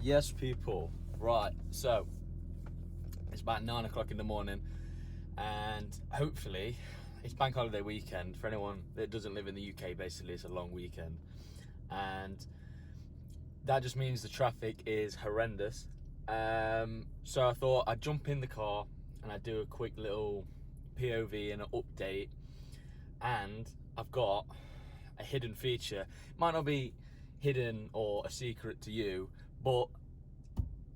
Yes, people. Right, so it's about 9 o'clock in the morning, and hopefully it's bank holiday weekend. For anyone that doesn't live in the UK, basically it's a long weekend, and that just means the traffic is horrendous. So I thought I'd jump in the car and I'd do a quick little POV and an update. And I've got a hidden feature. It might not be hidden or a secret to you, but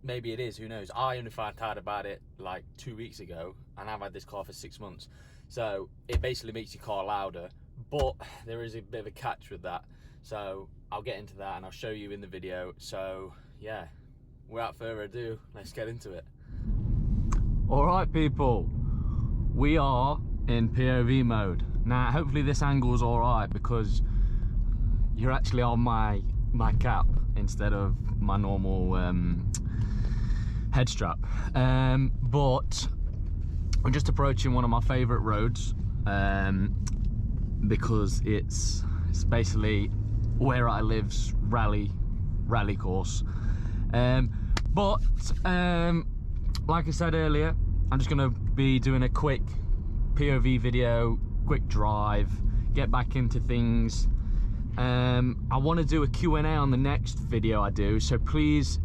maybe it is, who knows. I only found out about it like 2 weeks ago, and I've had this car for 6 months. So it basically makes your car louder, but there is a bit of a catch with that. So I'll get into that and I'll show you in the video. So yeah, without further ado, let's get into it. All right, people, we are in POV mode. Now, hopefully this angle's all right because you're actually on my cap instead of my normal head strap. But I'm just approaching one of my favorite roads because it's basically where I live's rally course. But like I said earlier, I'm just gonna be doing a quick POV video, quick drive, get back into things. I want to do a Q&A on the next video I do, so please,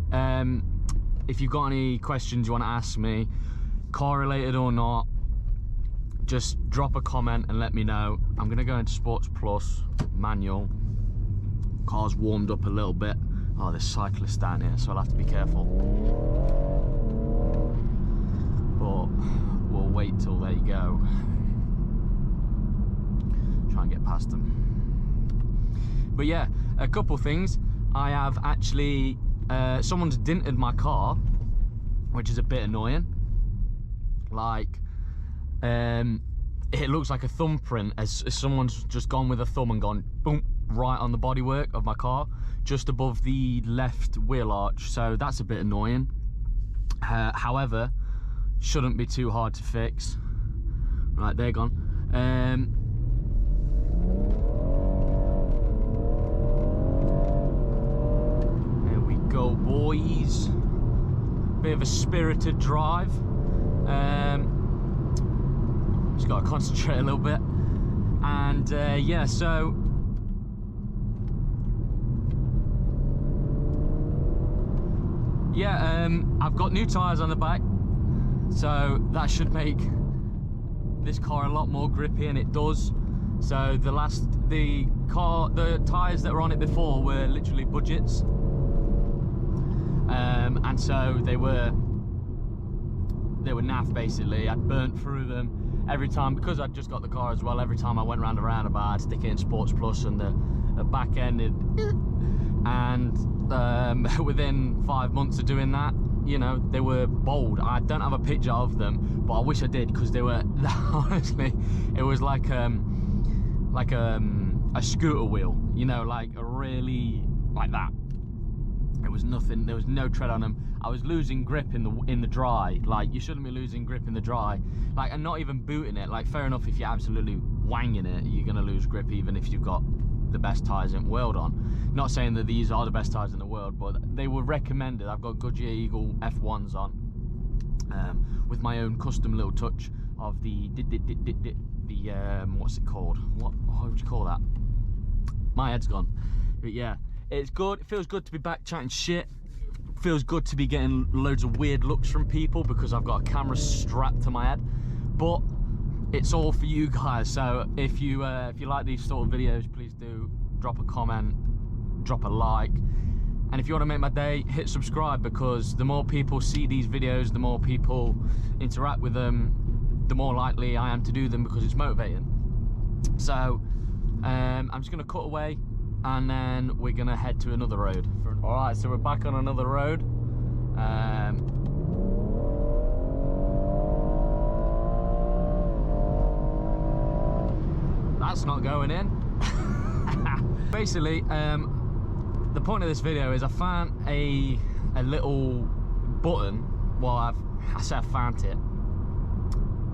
if you've got any questions you want to ask me, car related or not, just drop a comment and let me know. I'm going to go into Sports Plus, manual. Car's warmed up a little bit. Oh, there's cyclists down here, so I'll have to be careful. But we'll wait till they go. Try and get past them. But yeah, a couple things. I have actually, someone's dented my car, which is a bit annoying. Like, it looks like a thumbprint as someone's just gone with a thumb and gone boom, right on the bodywork of my car, just above the left wheel arch. So that's a bit annoying. However, shouldn't be too hard to fix. Right, they're gone. Go boys, bit of a spirited drive. Just got to concentrate a little bit, and yeah, so yeah, I've got new tyres on the back, so that should make this car a lot more grippy, and it does. So the tyres that were on it before were literally budgets. And so they were naff basically. I'd burnt through them every time because I'd just got the car as well. Every time I went round a roundabout, I'd stick it in Sports Plus, and the back ended. And within 5 months of doing that, you know, they were bold. I don't have a picture of them, but I wish I did, because they were honestly, it was like a scooter wheel, you know, like a really like that. It was nothing, there was no tread on them. I was losing grip in the dry. Like, you shouldn't be losing grip in the dry. Like, and not even booting it. Like, fair enough, if you're absolutely wanging it, you're gonna lose grip even if you've got the best tyres in the world on. Not saying that these are the best tyres in the world, but they were recommended. I've got Goodyear Eagle F1s on, with my own custom little touch of the what's it called? What would you call that? My head's gone. But yeah, it's good. It feels good to be back chatting shit. It feels good to be getting loads of weird looks from people because I've got a camera strapped to my head. But it's all for you guys. So if you like these sort of videos, please do drop a comment, drop a like, and if you want to make my day, hit subscribe, because the more people see these videos, the more people interact with them, the more likely I am to do them, because it's motivating. So I'm just gonna cut away, and then we're gonna head to another road. All right, so we're back on another road. That's not going in. Basically, the point of this video is I found a little button. Well, I found it.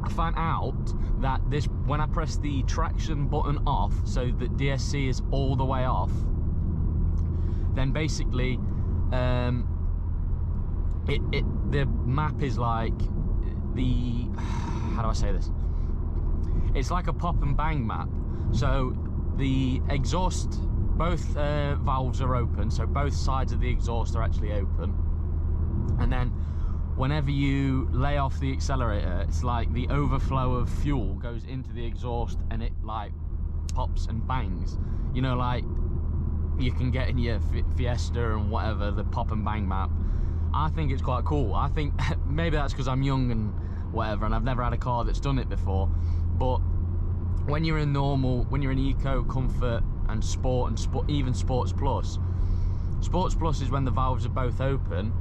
I found out that when I press the traction button off, so that DSC is all the way off, then basically the map is like the, how do I say this? It's like a pop and bang map. So the exhaust, both valves are open, so both sides of the exhaust are actually open. And then whenever you lay off the accelerator, it's like the overflow of fuel goes into the exhaust and it like pops and bangs. You know, like you can get in your Fiesta and whatever, the pop and bang map. I think it's quite cool. I think maybe that's because I'm young and whatever, and I've never had a car that's done it before. But when you're in normal, when you're in eco, comfort and sport, even sports plus is when the valves are both open.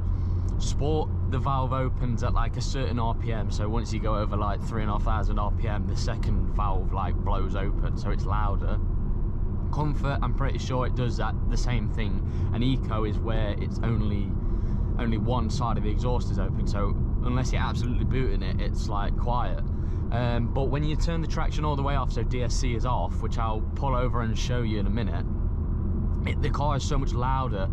Sport, the valve opens at like a certain RPM, so once you go over like 3,500 RPM, the second valve like blows open, so it's louder. Comfort, I'm pretty sure it does that, the same thing. And eco is where it's only one side of the exhaust is open, so unless you're absolutely booting it, it's like quiet. But when you turn the traction all the way off, so DSC is off, which I'll pull over and show you in a minute, the car is so much louder.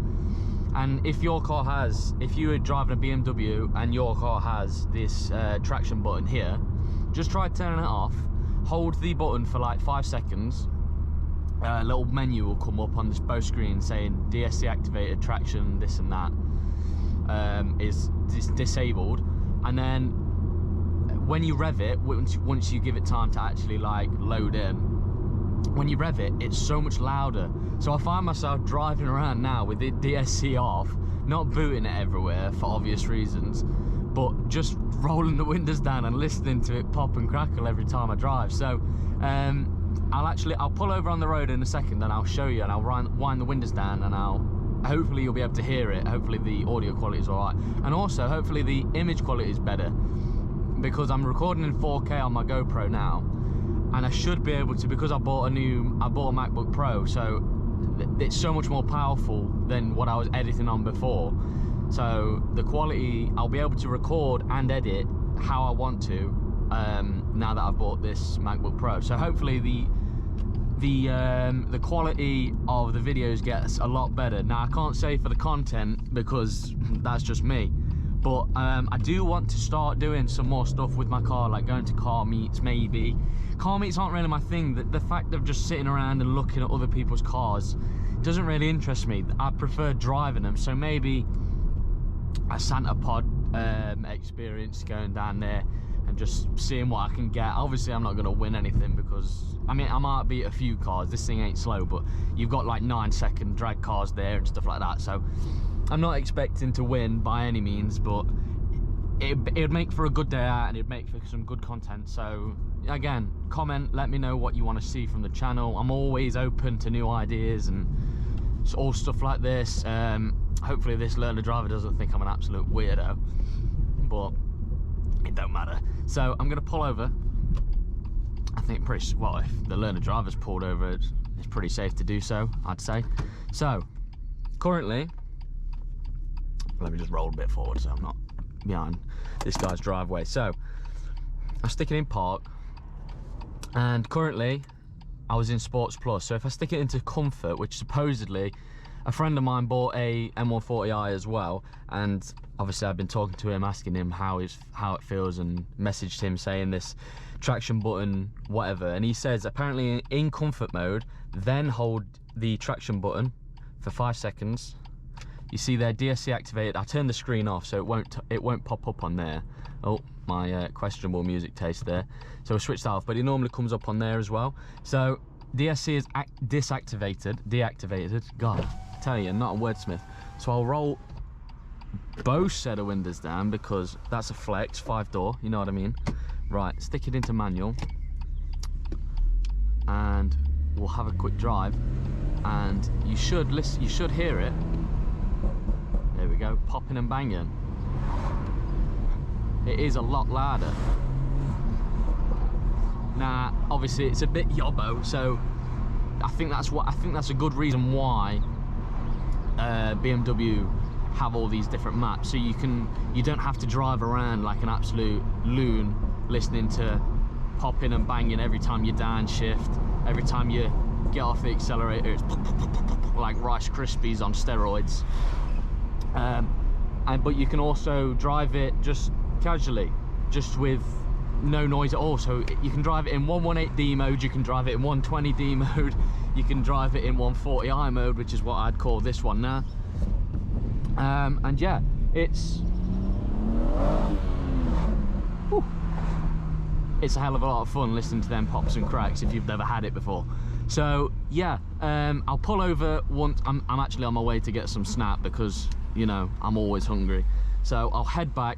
And if your car has, if you are driving a BMW and your car has this traction button here, just try turning it off, hold the button for like 5 seconds, a little menu will come up on this both screen saying DSC activated, traction, this and that is disabled. And then when you rev it, once you give it time to actually like load in, when you rev it, it's so much louder. So I find myself driving around now with the DSC off, not booting it everywhere for obvious reasons, but just rolling the windows down and listening to it pop and crackle every time I drive. So I'll pull over on the road in a second and I'll show you, and I'll wind the windows down, and hopefully you'll be able to hear it. Hopefully the audio quality is all right, and also hopefully the image quality is better, because I'm recording in 4K on my GoPro now, and I should be able to, because I bought a MacBook Pro, so it's so much more powerful than what I was editing on before. So the quality, I'll be able to record and edit how I want to now that I've bought this MacBook Pro. So hopefully the quality of the videos gets a lot better. Now I can't say for the content because that's just me, but I do want to start doing some more stuff with my car, like going to car meets maybe. Car meets aren't really my thing. The fact of just sitting around and looking at other people's cars doesn't really interest me. I prefer driving them, so maybe a Santa Pod experience, going down there and just seeing what I can get. Obviously I'm not going to win anything, because I mean I might beat a few cars, this thing ain't slow, but you've got like 9-second drag cars there and stuff like that, so I'm not expecting to win by any means, but it'd make for a good day out and it'd make for some good content. So again, comment, let me know what you want to see from the channel. I'm always open to new ideas and all stuff like this. Hopefully this learner driver doesn't think I'm an absolute weirdo, but it don't matter. So I'm going to pull over. I think well, if the learner driver's pulled over, it's pretty safe to do so, I'd say. So currently, let me just roll a bit forward so I'm not behind this guy's driveway. So I'm sticking in park, and currently I was in Sports Plus. So if I stick it into Comfort, which supposedly a friend of mine bought a M140i as well, and obviously I've been talking to him, asking him how it feels, and messaged him saying this traction button whatever, and he says apparently in Comfort mode, then hold the traction button for 5 seconds. You see there, DSC activated. I turned the screen off so it won't pop up on there. Oh, my questionable music taste there. So I switched that off, but it normally comes up on there as well. So DSC is deactivated. God, I tell you, I'm not a wordsmith. So I'll roll both set of windows down, because that's a flex, 5-door, you know what I mean. Right, stick it into manual, and we'll have a quick drive, and you should hear it. There we go, popping and banging. It is a lot louder. Now, obviously, it's a bit yobbo, so I think that's a good reason why BMW have all these different maps, so you don't have to drive around like an absolute loon, listening to popping and banging every time you downshift, every time you get off the accelerator. It's like Rice Krispies on steroids. but you can also drive it just casually, just with no noise at all. So you can drive it in 118D mode, you can drive it in 120D mode, you can drive it in 140i mode, which is what I'd call this one now. And yeah, it's a hell of a lot of fun listening to them pops and cracks if you've never had it before. So yeah, I'll pull over once. I'm actually on my way to get some snap because, you know, I'm always hungry. So I'll head back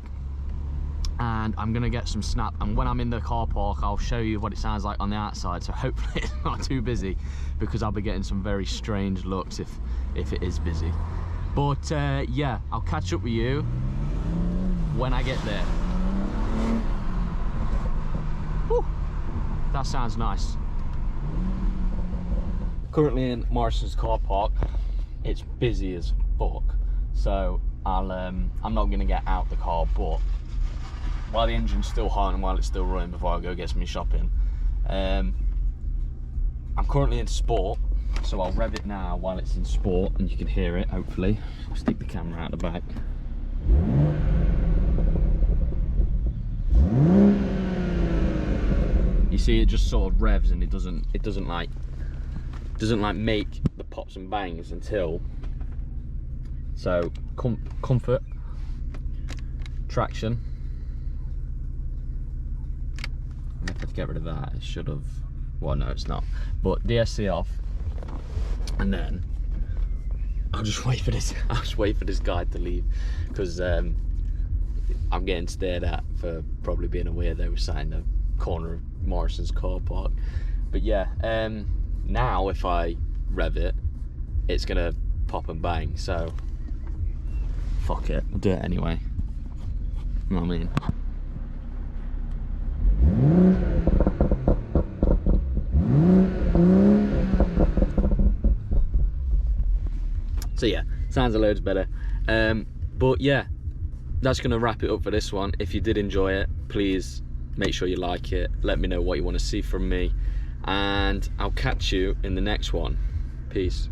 and I'm gonna get some snap, and when I'm in the car park I'll show you what it sounds like on the outside. So hopefully it's not too busy, because I'll be getting some very strange looks if it is busy. But yeah, I'll catch up with you when I get there. Whew, that sounds nice. Currently in Morrison's car park. It's busy as fuck, so I'm not gonna get out the car, but while the engine's still hot and while it's still running, before I go get some shopping, I'm currently in sport, so I'll rev it now while it's in sport and you can hear it, hopefully. I'll stick the camera out the back. You see, it just sort of revs and it doesn't like make the pops and bangs until. So comfort, traction. And if I get rid of that, it should have. Well, no, it's not. But DSC off, and then I'll just wait for this. I'll just wait for this guy to leave, because I'm getting stared at for probably being a weirdo sat in the corner of Morrison's car park. But yeah, now if I rev it, it's gonna pop and bang. So fuck it, I'll do it anyway. You know what I mean? So yeah, sounds a loads better. But yeah, that's gonna wrap it up for this one. If you did enjoy it, please make sure you like it. Let me know what you want to see from me, and I'll catch you in the next one. Peace.